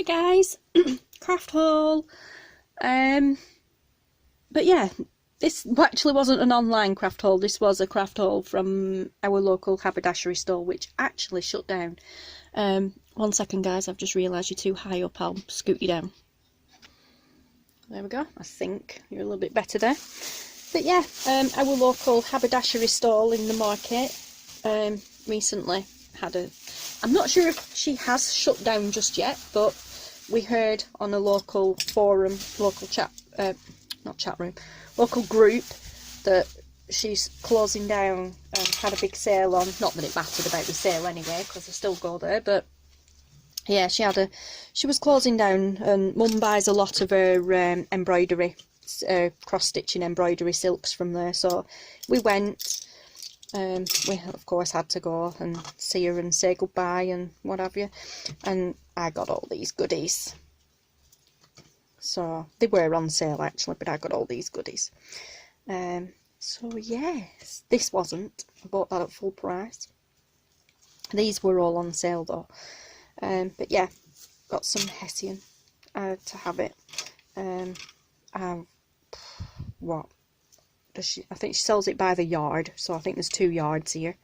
guys, craft haul. But yeah, this actually wasn't an online craft haul. This was a craft haul from our local haberdashery store, which actually shut down. 1 second, guys. I've just realised you're too high up. I'll scoot you down. There we go. I think you're a little bit better there. But yeah, our local haberdashery stall in the market recently had a... I'm not sure if she has shut down just yet, but we heard on a local forum, local chat, not chat room, local group, that she's closing down and had a big sale on. Not that it mattered about the sale anyway, because I still go there, but yeah, she was closing down, and Mum buys a lot of her embroidery, cross-stitching embroidery silks from there, so we went. We of course had to go and see her and say goodbye and what have you, and I got all these goodies. So they were on sale actually, but I got all these goodies. So yes, this wasn't. I bought that at full price. These were all on sale though. But yeah, got some Hessian to have it. What? I think she sells it by the yard, so I think there's 2 yards here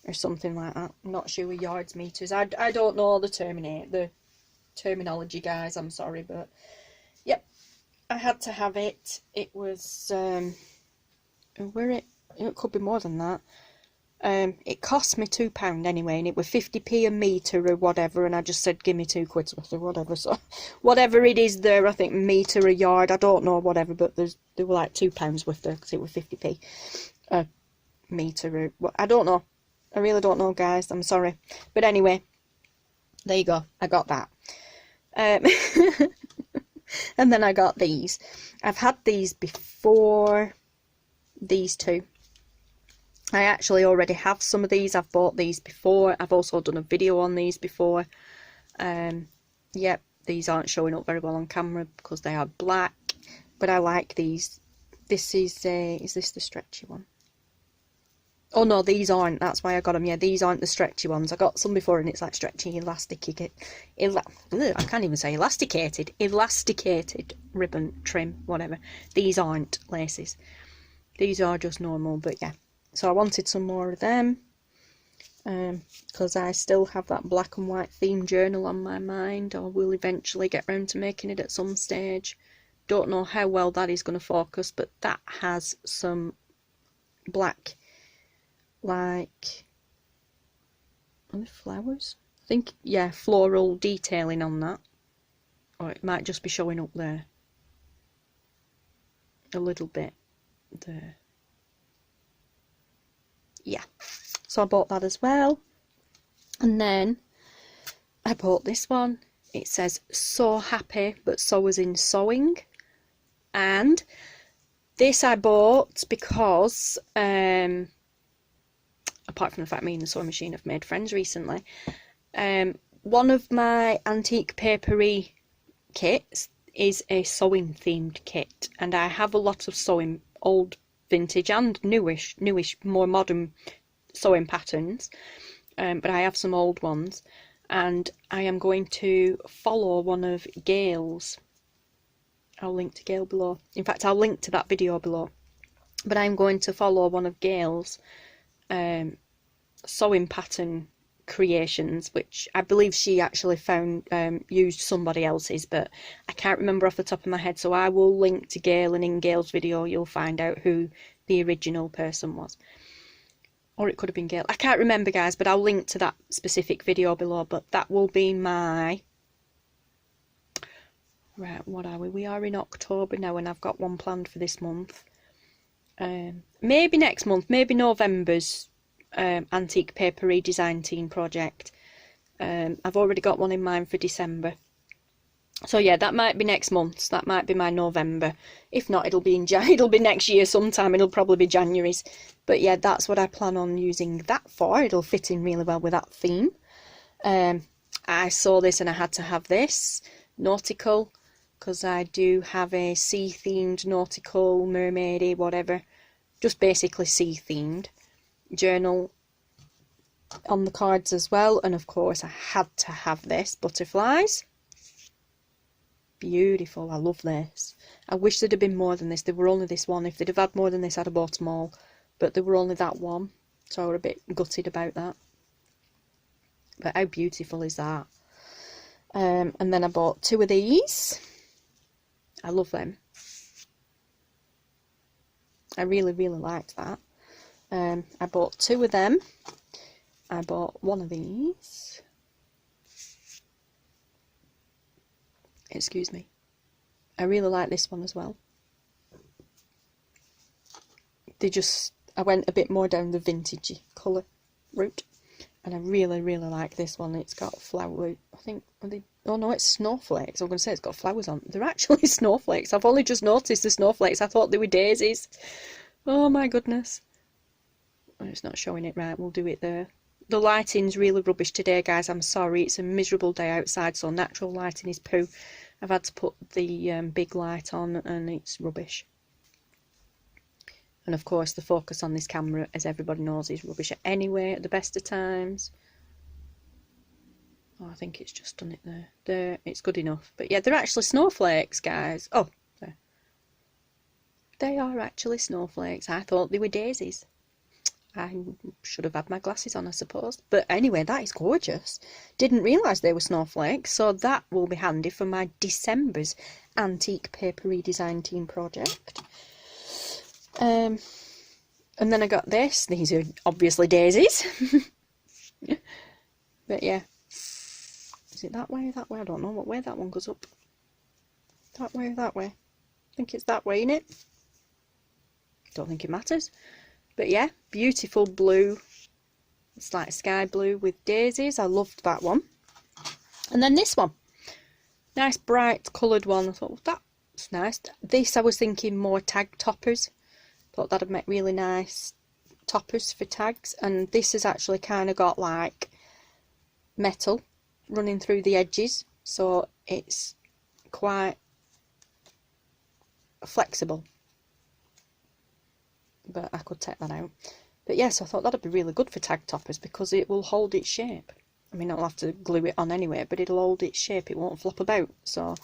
or something like that. I'm not sure with yards, meters. I don't know the terminology, guys. I'm sorry, but yep, I had to have it. It was it could be more than that. It cost me £2 anyway, and it was 50p a metre or whatever, and I just said give me £2 worth or whatever, so whatever it is there, I think metre a yard, I don't know, whatever, but they were like £2 worth there, because it was 50p a metre, or I don't know, I really don't know, guys, I'm sorry, but anyway, there you go, I got that. And then I got these. I've had these before, these two. I actually already have some of these. I've bought these before. I've also done a video on these before. Yep, these aren't showing up very well on camera because they are black, but I like these. This is this the stretchy one? Oh no, these aren't. That's why I got them. Yeah, these aren't the stretchy ones. I got some before and it's like stretchy, elasticated. I can't even say elasticated. Elasticated ribbon trim, whatever. These aren't laces. These are just normal, but yeah. So I wanted some more of them, because I still have that black and white theme journal on my mind. I will eventually get round to making it at some stage. Don't know how well that is going to focus, but that has some black, like, are they flowers? I think, yeah, floral detailing on that. Or it might just be showing up there. A little bit there. Yeah, so I bought that as well. And then I bought this one. It says so happy, but so as in sewing. And this I bought because apart from the fact me and the sewing machine have made friends recently, one of my antique papery kits is a sewing themed kit, and I have a lot of sewing, old vintage and newish, more modern sewing patterns, but I have some old ones, and I am going to follow one of Gayle's. I'll link to Gayle below. In fact, I'll link to that video below, but I'm going to follow one of Gayle's sewing pattern creations, which I believe she actually found used somebody else's, but I can't remember off the top of my head, so I will link to Gayle, and in Gayle's video you'll find out who the original person was, or it could have been Gayle, I can't remember, guys, but I'll link to that specific video below. But that will be my, right, what are we are in October now, and I've got one planned for this month, maybe next month, maybe November's antique paper redesign team project. I've already got one in mind for December, so yeah, that might be next month, that might be my November. If not, it'll be it'll be next year sometime. It'll probably be January's, but yeah, that's what I plan on using that for. It'll fit in really well with that theme. I saw this and I had to have this nautical, because I do have a sea themed, nautical, mermaidy, whatever, just basically sea themed journal on the cards as well. And of course I had to have this, butterflies. Beautiful. I love this. I wish there'd have been more than this. There were only this one. If they'd have had more than this, I'd have bought them all. But there were only that one. So I was a bit gutted about that. But how beautiful is that? And then I bought 2 of these. I love them. I really, really liked that. I bought 2 of them. I bought 1 of these. Excuse me. I really like this one as well. I went a bit more down the vintagey colour route. And I really, really like this one. It's got flower, I think, oh no, it's snowflakes. I'm going to say it's got flowers on. They're actually snowflakes. I've only just noticed the snowflakes. I thought they were daisies. Oh my goodness. It's not showing it right. We'll do it there. The lighting's really rubbish today, guys. I'm sorry. It's a miserable day outside, so natural lighting is poo. I've had to put the big light on, and it's rubbish. And of course, the focus on this camera, as everybody knows, is rubbish anyway at the best of times. Oh, I think it's just done it there. There, it's good enough. But yeah, they're actually snowflakes, guys. Oh, there. They are actually snowflakes. I thought they were daisies. I should have had my glasses on, I suppose. But anyway, that is gorgeous. Didn't realise they were snowflakes, so that will be handy for my December's antique paper redesign team project. And then I got this. These are obviously daisies. But yeah. Is it that way or that way? I don't know what way that one goes up. That way or that way? I think it's that way, innit? Don't think it matters. But yeah, beautiful blue. It's like sky blue with daisies. I loved that one. And then this one. Nice bright coloured one. I thought, well, that's nice. This I was thinking more tag toppers. Thought that'd make really nice toppers for tags. And this has actually kind of got like metal running through the edges. So it's quite flexible. But I could take that out. But yes, I thought that'd be really good for tag toppers because it will hold its shape. I mean, I'll have to glue it on anyway, but it'll hold its shape. It won't flop about. So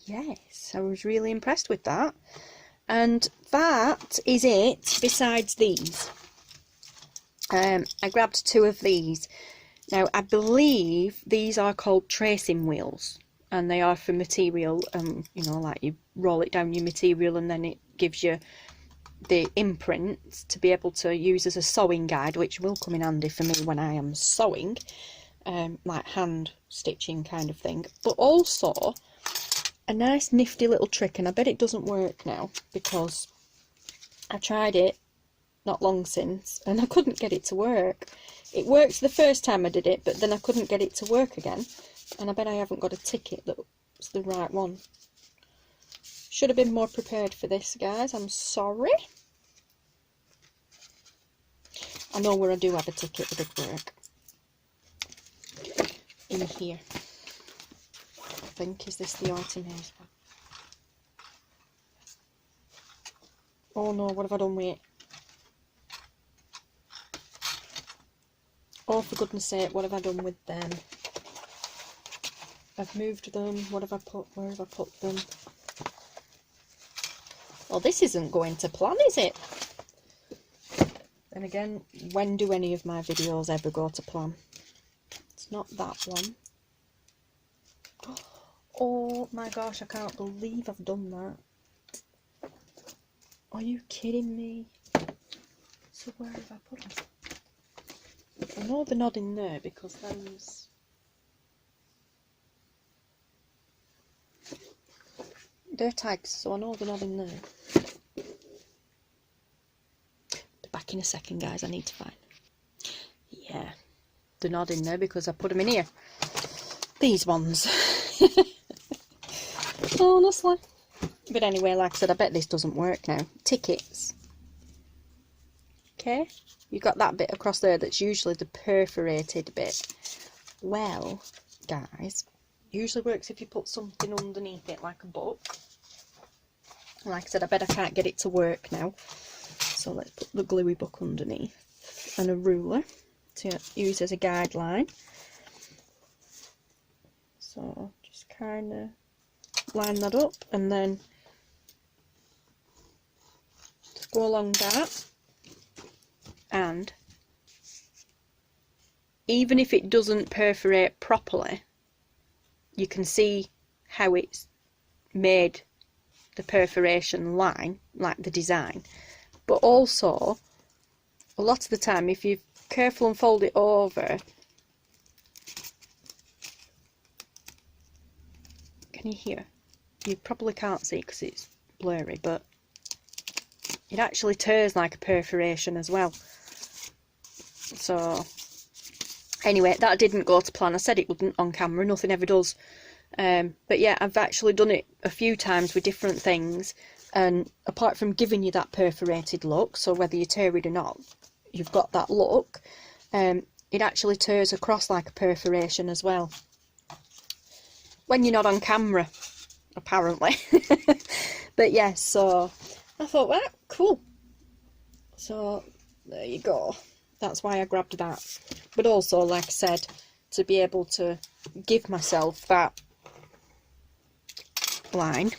yes, I was really impressed with that. And that is it besides these. I grabbed 2 of these. Now, I believe these are called tracing wheels. And they are for material. You know, like you roll it down your material and then it gives you the imprint to be able to use as a sewing guide, which will come in handy for me when I am sewing, like hand stitching kind of thing. But also a nice nifty little trick, and I bet it doesn't work now because I tried it not long since and I couldn't get it to work. It worked the first time I did it, but then I couldn't get it to work again, and I bet I haven't got a ticket that's the right one. Should have been more prepared for this, guys. I'm sorry. I know where I do have a ticket that would work. In here. I think, is this the item here? Oh no, what have I done with it? Oh, for goodness sake, what have I done with them? I've moved them. What have I put? Where have I put them? Well, this isn't going to plan, is it? Then again, when do any of my videos ever go to plan? It's not that one. Oh my gosh, I can't believe I've done that. Are you kidding me? So where have I put them? I know they're not in there because those... They're tags, so I know they're not in there. Be back in a second, guys. I need to find them. Yeah, they're not in there because I put them in here. These ones. Honestly. But anyway, like I said, I bet this doesn't work now. Tickets. Okay, you got that bit across there that's usually the perforated bit. Well, guys, usually works if you put something underneath it, like a book. Like I said, I bet I can't get it to work now. So let's put the gluey book underneath. And a ruler to use as a guideline. So just kind of line that up and then just go along that, and even if it doesn't perforate properly, you can see how it's made the perforation line, like the design. But also, a lot of the time, if you're careful and fold it over, can you hear? You probably can't see because it's blurry, but it actually tears like a perforation as well. So anyway, that didn't go to plan. I said it wouldn't on camera, nothing ever does. But yeah, I've actually done it a few times with different things, and apart from giving you that perforated look, so whether you tear it or not, you've got that look, it actually tears across like a perforation as well. When you're not on camera, apparently. But yeah, so I thought, well, cool. So there you go. That's why I grabbed that. But also, like I said, to be able to give myself that line,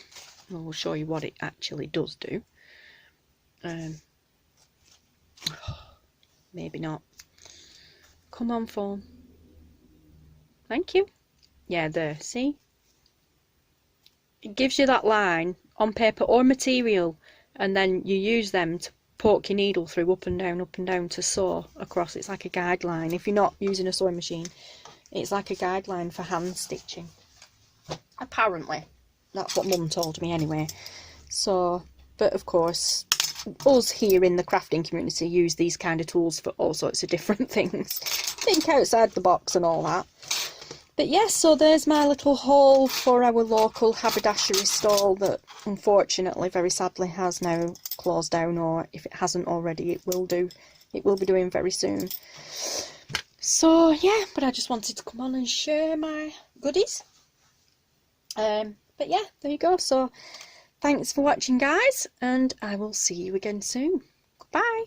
I will show you what it actually does do. Maybe not. Come on, phone. Thank you. Yeah, there, see? It gives you that line on paper or material, and then you use them to poke your needle through up and down to sew across. It's like a guideline. If you're not using a sewing machine, it's like a guideline for hand stitching. Apparently. That's what Mum told me anyway. So, but of course, us here in the crafting community use these kind of tools for all sorts of different things. Think outside the box and all that. But yes, so there's my little haul for our local haberdashery stall that unfortunately, very sadly, has now closed down, or if it hasn't already, it will do. It will be doing very soon. So yeah, but I just wanted to come on and share my goodies. But yeah, there you go. So thanks for watching, guys, and I will see you again soon. Goodbye.